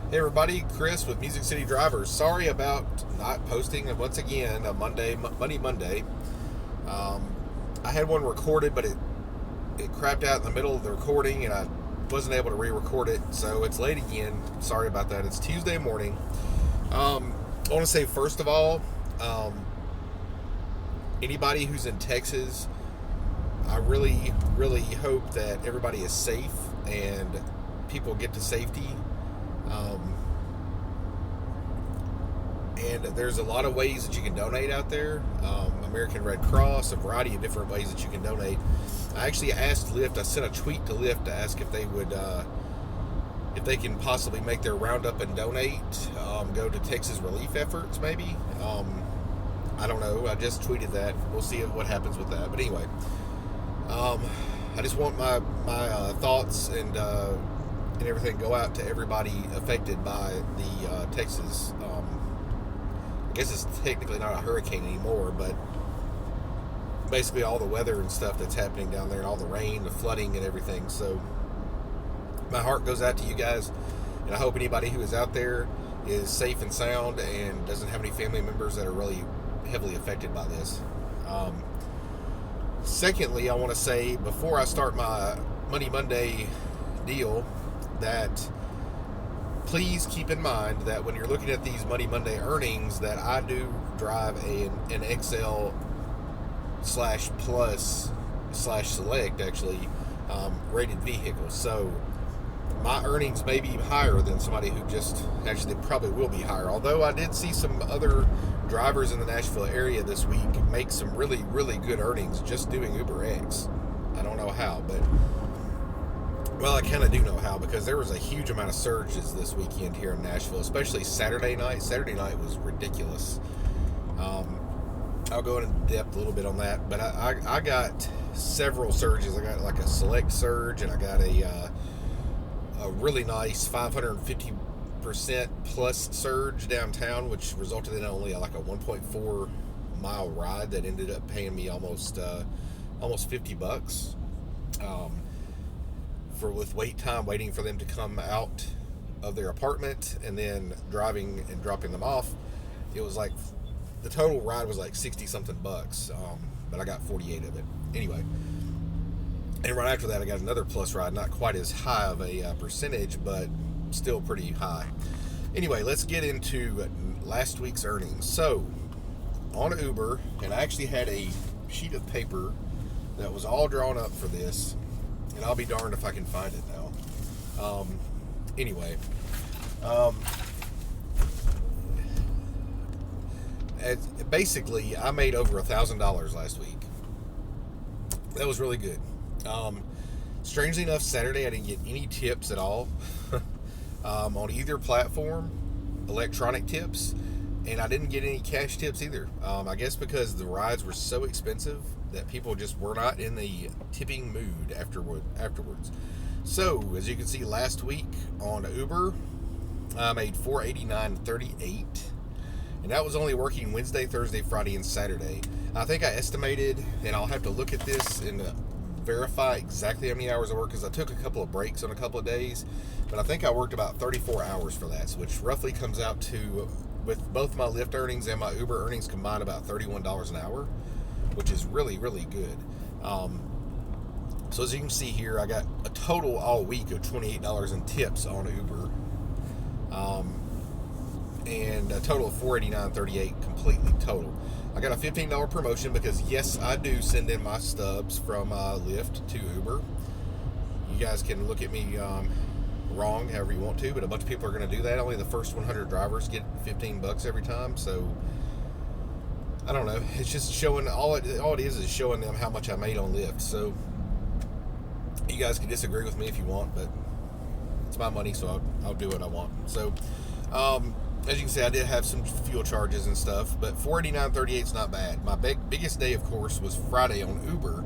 Hey everybody, Chris with Music City Drivers. Sorry about not posting once again a Monday Monday. Um, I had one recorded, but it crapped out in the middle of the recording, and I wasn't able to re-record it, so it's late again. Sorry about that. It's Tuesday morning. I want to say first of all, um, anybody who's in Texas, I really hope that everybody is safe and people get to safety. Um, and there's a lot of ways that you can donate out there. American Red Cross, a variety of different ways that you can donate. I actually asked Lyft. I sent a tweet to Lyft to ask if they would, if they can possibly make their roundup and donate, go to Texas relief efforts, maybe. I don't know. I just tweeted that. We'll see what happens with that. But anyway, I just want my thoughts and everything go out to everybody affected by the Texas. I guess it's technically not a hurricane anymore, but basically all the weather and stuff that's happening down there, and all the rain, the flooding, and everything. So my heart goes out to you guys, and I hope anybody who is out there is safe and sound and doesn't have any family members that are really heavily affected by this. Secondly, I want to say before I start my Money Monday deal that please keep in mind that when you're looking at these Money Monday earnings, that I do drive an XL slash plus slash select actually rated vehicle. So my earnings may be higher than somebody who just actually probably will be higher. Although I did see some other drivers in the Nashville area this week make some really good earnings just doing Uber X. I don't know how, but well, I kind of do know how, because there was a huge amount of surges this weekend here in Nashville, especially Saturday night. Saturday night was ridiculous. I'll go into depth a little bit on that, but I got several surges. I got like a select surge, and I got a really nice 550% plus surge downtown, which resulted in only like a 1.4 mile ride that ended up paying me almost $50. For with wait time, waiting for them to come out of their apartment and then driving and dropping them off, it was like the total ride was like 60 something bucks, but I got 48 of it anyway. And right after that, I got another plus ride, not quite as high of a percentage, but still pretty high. Anyway, let's get into last week's earnings. So on Uber, and I actually had a sheet of paper that was all drawn up for this, and I'll be darned if I can find it now. Anyway, basically, I made over $1,000 last week. That was really good. Strangely enough, Saturday I didn't get any tips at all on either platform, electronic tips, and I didn't get any cash tips either. I guess because the rides were so expensive that people just were not in the tipping mood afterwards. So, as you can see, last week on Uber, I made $489.38, and that was only working Wednesday, Thursday, Friday, and Saturday. I think I estimated, and I'll have to look at this and verify exactly how many hours I worked, because I took a couple of breaks on a couple of days, but I think I worked about 34 hours for that, which roughly comes out to, with both my Lyft earnings and my Uber earnings combined, about $31 an hour, which is really good. So as you can see here, I got a total all week of $28 in tips on Uber, and a total of $489.38 completely total. I got a $15 promotion because, yes, I do send in my stubs from Lyft to Uber. You guys can look at me wrong however you want to, but a bunch of people are going to do that. Only the first 100 drivers get $15 every time, so I don't know. It's just showing, all it is showing them how much I made on Lyft. So you guys can disagree with me if you want, but it's my money, so I'll do what I want. So as you can see, I did have some fuel charges and stuff, but $489.38 is not bad. My biggest day, of course, was Friday on Uber,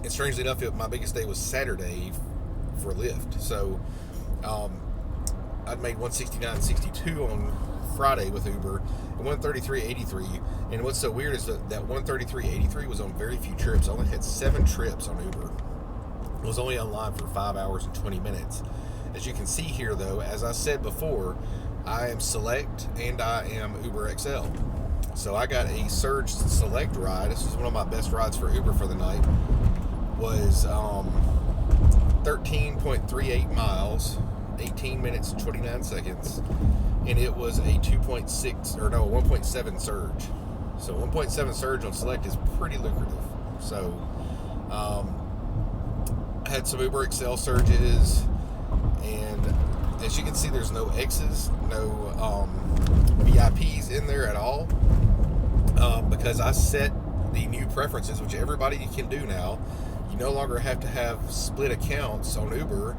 and strangely enough, my biggest day was Saturday for Lyft. So I'd made $169.62 on Friday with Uber and $133.83. And what's so weird is that $133.83 was on very few trips. I only had 7 trips on Uber. I was only online for 5 hours and 20 minutes. As you can see here, though, as I said before, I am Select and I am Uber XL. So I got a Surge Select ride. This was one of my best rides for Uber for the night. Was 13.38 miles, 18 minutes and 29 seconds, and it was a 1.7 surge. So 1.7 surge on Select is pretty lucrative. So I had some Uber XL surges, and as you can see, there's no X's, no VIPs in there at all, because I set the new preferences, which everybody can do now. You no longer have to have split accounts on Uber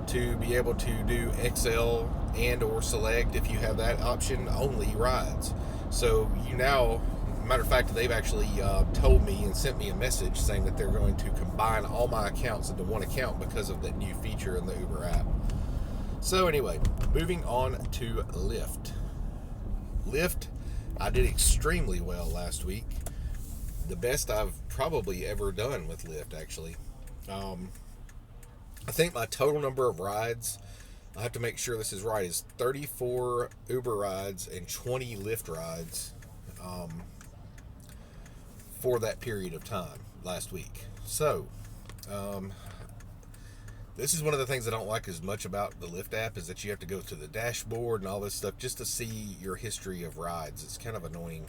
to be able to do XL and or Select, if you have that option, only rides. So you now, matter of fact, they've actually told me and sent me a message saying that they're going to combine all my accounts into one account because of that new feature in the Uber app. So anyway, moving on to Lyft. Lyft, I did extremely well last week. The best I've probably ever done with Lyft, actually. I think my total number of rides, I have to make sure this is right, is 34 Uber rides and 20 Lyft rides for that period of time last week. So, this is one of the things I don't like as much about the Lyft app, is that you have to go to the dashboard and all this stuff just to see your history of rides. It's kind of annoying.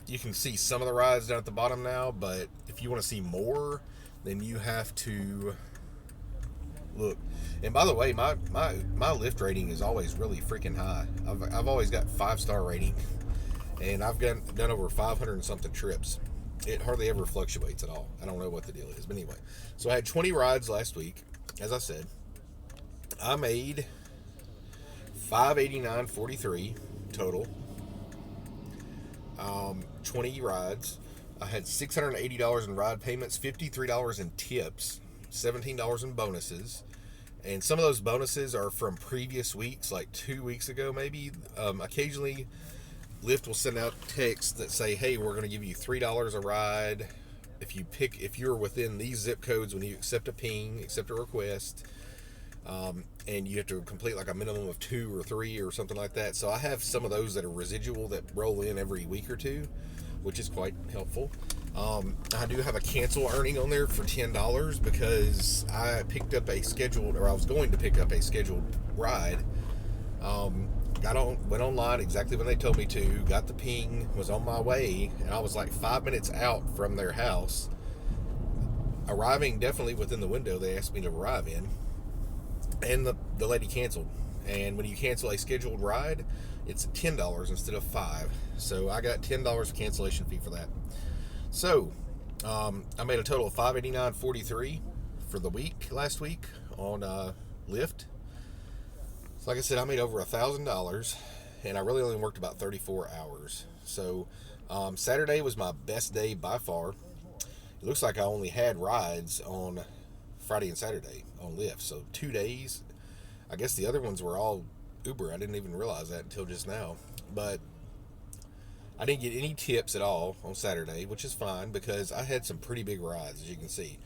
You can see some of the rides down at the bottom now, but if you want to see more, then you have to look. And by the way, my Lyft rating is always really freaking high. I've always got 5-star rating, and I've done over 500 and something trips. It hardly ever fluctuates at all. I don't know what the deal is, but anyway. So I had 20 rides last week. As I said, I made $589.43 total. 20 rides. I had $680 in ride payments, $53 in tips, $17 in bonuses, and some of those bonuses are from previous weeks, like 2 weeks ago maybe. Occasionally Lyft will send out texts that say, hey, we're going to give you $3 a ride if you're within these zip codes when you accept a ping, accept a request, and you have to complete like a minimum of 2 or 3 or something like that. So I have some of those that are residual that roll in every week or two, which is quite helpful. I do have a cancel earning on there for $10 because I was going to pick up a scheduled ride. Went online exactly when they told me to, got the ping, was on my way, and I was like 5 minutes out from their house, arriving definitely within the window they asked me to arrive in, and the lady canceled. And when you cancel a scheduled ride, it's $10 instead of $5. So I got $10 cancellation fee for that. So I made a total of $589.43 for the week last week on Lyft. So like I said, I made over $1,000, and I really only worked about 34 hours. So Saturday was my best day by far. It looks like I only had rides on Friday and Saturday on Lyft. So 2 days. I guess the other ones were all Uber. I didn't even realize that until just now. But I didn't get any tips at all on Saturday, which is fine because I had some pretty big rides, as you can see.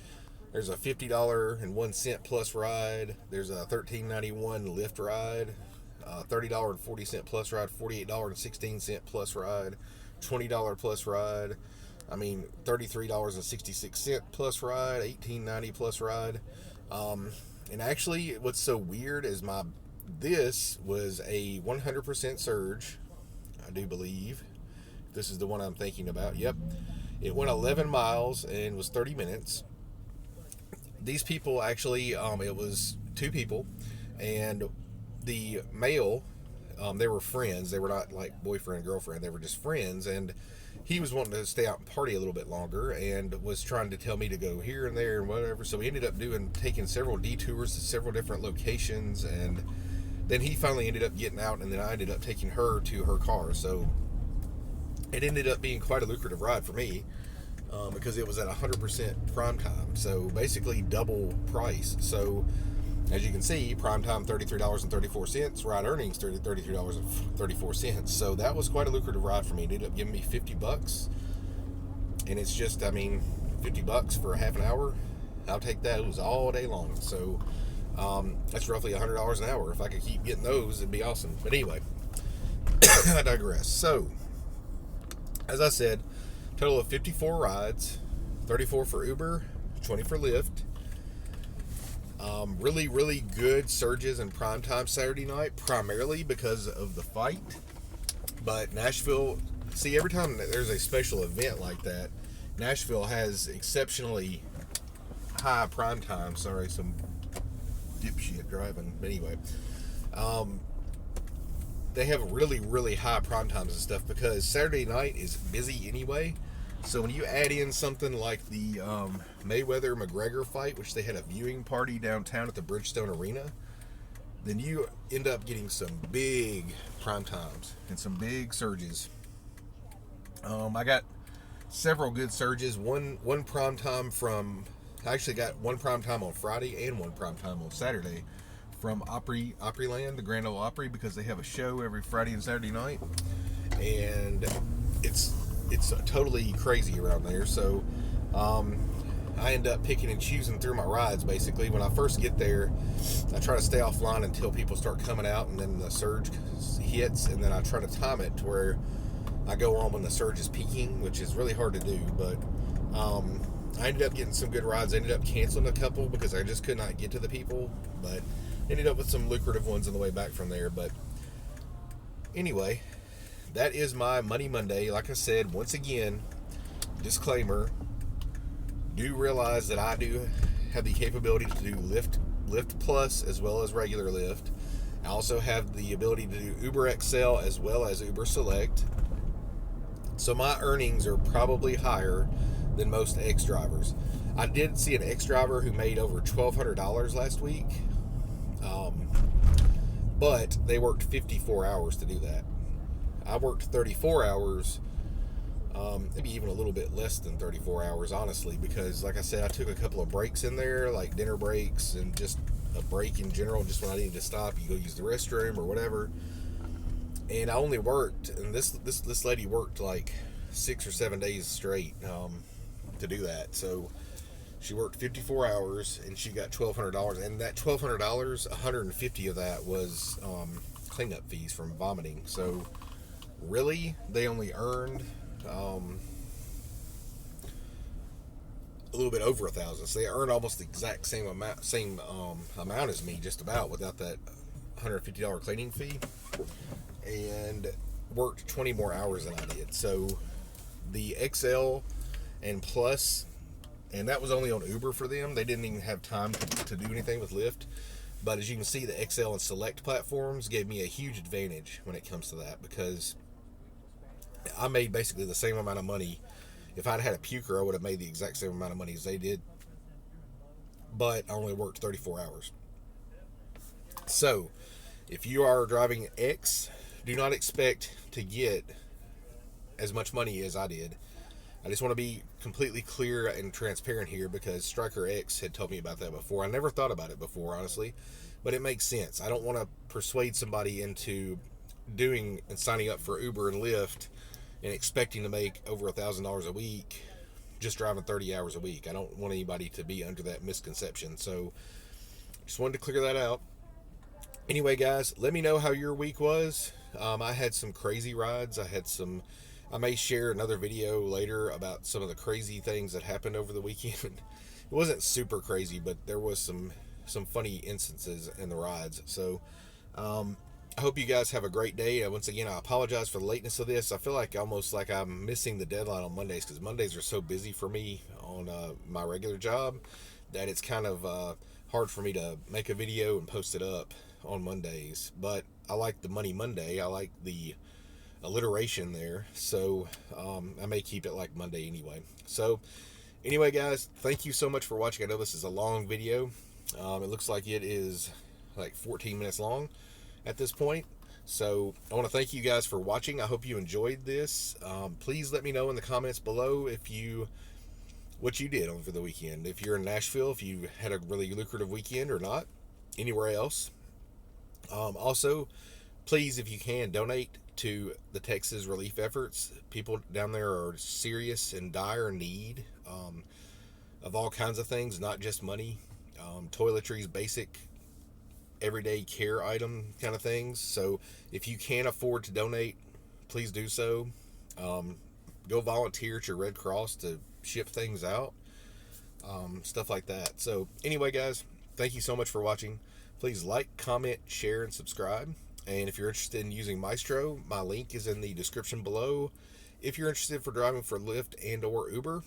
There's a $50.01 plus ride. There's a $13.91 Lyft ride, $30.40 plus ride, $48.16 plus ride, $20 plus ride. I mean, $33.66 plus ride, $18.90 plus ride. And actually, what's so weird is this was a 100% surge, I do believe. This is the one I'm thinking about. Yep. It went 11 miles and was 30 minutes. These people actually, it was 2 people, and the male, they were friends. They were not like boyfriend, girlfriend. They were just friends, and he was wanting to stay out and party a little bit longer and was trying to tell me to go here and there and whatever. So we ended up taking several detours to several different locations, and then he finally ended up getting out, and then I ended up taking her to her car. So it ended up being quite a lucrative ride for me. Because it was at 100% prime time, so basically double price. So as you can see, prime time $33.34, ride earnings $33.34. So that was quite a lucrative ride for me. It ended up giving me $50, and it's just, $50 for a half an hour, I'll take that. It was all day long. So That's roughly $100 an hour. If I could keep getting those, it'd be awesome. But anyway, I digress. So, as I said, total of 54 rides, 34 for Uber, 20 for Lyft. Really, really good surges in primetime Saturday night, primarily because of the fight. But Nashville, see, every time there's a special event like that, Nashville has exceptionally high primetime. Sorry, some dipshit driving. But anyway, they have really, really high prime times and stuff because Saturday night is busy anyway. So when you add in something like the Mayweather-McGregor fight, which they had a viewing party downtown at the Bridgestone Arena, then you end up getting some big prime times and some big surges. I got several good surges. One prime time from, I actually got one prime time on Friday and one prime time on Saturday from Opryland, the Grand Ole Opry, because they have a show every Friday and Saturday night, and it's totally crazy around there. So I end up picking and choosing through my rides. Basically, when I first get there, I try to stay offline until people start coming out, and then the surge hits, and then I try to time it to where I go on when the surge is peaking, which is really hard to do. But I ended up getting some good rides. I ended up canceling a couple because I just could not get to the people, but ended up with some lucrative ones on the way back from there. But anyway, that is my Money Monday. Like I said, once again, disclaimer, do realize that I do have the capability to do Lyft Plus as well as regular Lyft. I also have the ability to do Uber XL as well as Uber Select. So my earnings are probably higher than most X drivers. I did see an X driver who made over $1,200 last week, but they worked 54 hours to do that. I worked 34 hours, maybe even a little bit less than 34 hours, honestly, because, like I said, I took a couple of breaks in there, like dinner breaks and just a break in general, just when I needed to stop, you go use the restroom or whatever. And I only worked, and this lady worked like 6 or 7 days straight to do that. So she worked 54 hours and she got $1,200. And that $1,200, $150 of that was cleanup fees from vomiting. So really, they only earned a little bit over $1,000. So they earned almost the exact same amount as me, just about, without that $150 cleaning fee, and worked 20 more hours than I did. So the XL and Plus, and that was only on Uber for them. They didn't even have time to do anything with Lyft. But as you can see, the XL and Select platforms gave me a huge advantage when it comes to that, because I made basically the same amount of money. If I'd had a puker, I would have made the exact same amount of money as they did. But I only worked 34 hours. So, if you are driving X, do not expect to get as much money as I did. I just want to be completely clear and transparent here, because Striker X had told me about that before. I never thought about it before, honestly, but it makes sense. I don't want to persuade somebody into doing and signing up for Uber and Lyft and expecting to make over $1,000 a week just driving 30 hours a week. I don't want anybody to be under that misconception. So just wanted to clear that out. Anyway, guys, let me know how your week was. I had some crazy rides. I may share another video later about some of the crazy things that happened over the weekend. It wasn't super crazy, but there was some funny instances in the rides. So I hope you guys have a great day. Once again, I apologize for the lateness of this. I feel like almost like I'm missing the deadline on Mondays, because Mondays are so busy for me on my regular job that it's kind of hard for me to make a video and post it up on Mondays. But I like the Money Monday. I like the alliteration there. So I may keep it like Monday anyway. So anyway, guys, thank you so much for watching. I know this is a long video. It looks like it is like 14 minutes long at this point. So I want to thank you guys for watching. I hope you enjoyed this. Please let me know in the comments below what you did over the weekend. If you're in Nashville, if you had a really lucrative weekend or not, anywhere else. Also, please, if you can, donate to the Texas relief efforts. People down there are serious and dire need of all kinds of things, not just money. Toiletries, basic everyday care item kind of things. So if you can afford to donate, please do so. Um, Go volunteer at your Red Cross to ship things out, stuff like that. So anyway, guys, thank you so much for watching. Please like, comment, share, and subscribe. And if you're interested in using Mystro, my link is in the description below. If you're interested for driving for Lyft and or Uber,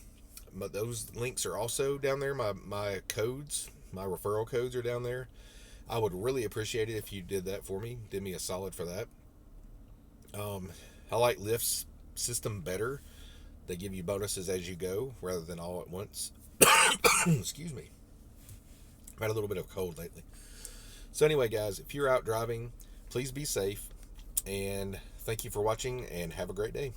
those links are also down there. My codes, my referral codes are down there. I would really appreciate it if you did that for me. Did me a solid for that. I like Lyft's system better. They give you bonuses as you go rather than all at once. Excuse me. I've had a little bit of a cold lately. So anyway, guys, if you're out driving, please be safe. And thank you for watching and have a great day.